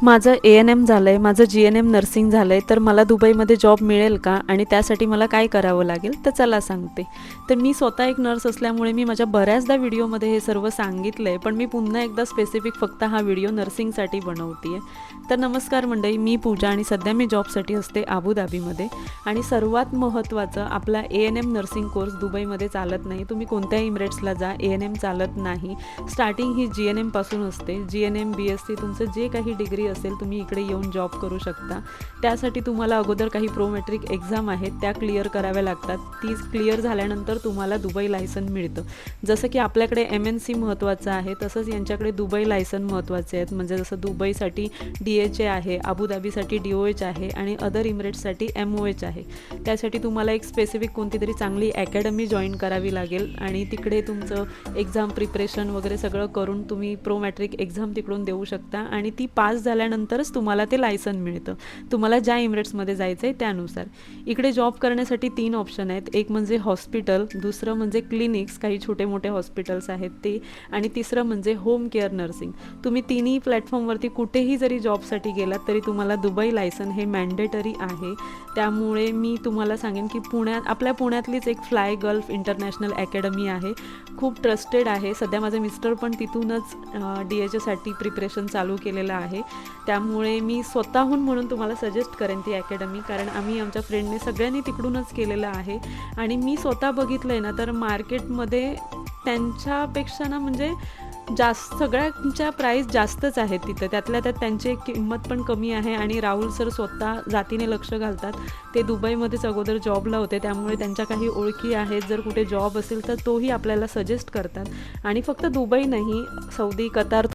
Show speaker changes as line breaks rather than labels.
माझं ANM झालं आहे, माझं GNM नर्सिंग झालं आहे, तर मला दुबईमध्ये जॉब मिळेल का आणि त्यासाठी मला काय करावं लागेल तर चला सांगते. तर मी स्वतः एक नर्स असल्यामुळे मी माझ्या बऱ्याचदा व्हिडिओमध्ये हे सर्व सांगितलं आहे, पण मी पुन्हा एकदा स्पेसिफिक फक्त हा व्हिडिओ नर्सिंगसाठी बनवते आहे. तर नमस्कार मंडळी, मी पूजा आणि सध्या मी जॉबसाठी असते अबुधाबीमध्ये. आणि सर्वात महत्त्वाचं, आपला ANM नर्सिंग कोर्स दुबईमध्ये चालत नाही. तुम्ही कोणत्याही इमिरेट्सला जा, ANM चालत नाही. स्टार्टिंग ही GNM पासून असते. GNM BSc तुमचं जे काही डिग्री असेल तुम्ही इकडे येऊन जॉब करू शकता. त्यासाठी तुम्हाला अगोदर काही प्रोमेट्रिक एक्झाम आहेत त्या क्लिअर कराव्या लागतात. ती क्लिअर झाल्यानंतर तुम्हाला दुबई लायसन मिळतं. जसं की आपल्याकडे MNC महत्त्वाचं आहे, तसंच यांच्याकडे दुबई लायसन महत्त्वाचे आहेत. म्हणजे जसं दुबईसाठी DHA आहे, अबुधाबीसाठी DOH आहे आणि अदर इमिरेट्ससाठी MOH आहे. त्यासाठी तुम्हाला एक स्पेसिफिक कोणती तरी चांगली अकॅडमी जॉईन करावी लागेल आणि तिकडे तुमचं एक्झाम प्रिपरेशन वगैरे सगळं करून तुम्ही प्रोमॅट्रिक एक्झाम तिकडून देऊ शकता आणि ती पास झाल्यानंतरच तुम्हाला ते लायसन मिळतं. तुम्हाला ज्या इमिरेट्समध्ये जायचं आहे त्यानुसार. इकडे जॉब करण्यासाठी 3 ऑप्शन आहेत. एक म्हणजे हॉस्पिटल, दुसरं म्हणजे क्लिनिक्स, काही छोटे मोठे हॉस्पिटल्स आहेत ते, आणि तिसरं म्हणजे होम केअर नर्सिंग. तुम्ही तिन्ही प्लॅटफॉर्मवरती कुठेही जरी जॉबसाठी गेलात तरी तुम्हाला दुबई लायसन हे मॅन्डेटरी आहे. त्यामुळे मी तुम्हाला सांगेन की आपल्या पुण्यातलीच एक फ्लाय गल्फ इंटरनॅशनल अकॅडमी आहे. खूप ट्रस्टेड आहे. सध्या माझे मिस्टर पण तिथूनच DHAसाठी प्रिपरेशन चालू केलेलं आहे. त्यामुळे मी स्वतःहून म्हणून तुम्हाला सजेस्ट करेन ती अकॅडमी, कारण आम्ही आमच्या फ्रेंडने सगळ्यांनी तिकडूनच केलेलं आहे. आणि मी स्वतः बघितलं आहे ना, तर मार्केटमध्ये त्यांच्यापेक्षा ना म्हणजे सगळ्यांच्या प्राईस जास्तच आहेत तिथं. त्यातल्या त्यात त्यांची किंमत पण कमी आहे. आणि राहुल सर स्वतः जातीने लक्ष घालतात. ते दुबईमध्येच अगोदर जॉबला होते, त्यामुळे त्यांच्या काही ओळखी आहेत. जर कुठे जॉब असेल तर तोही आपल्याला सजेस्ट करतात. आणि फक्त दुबई नाही, सौदी, कतार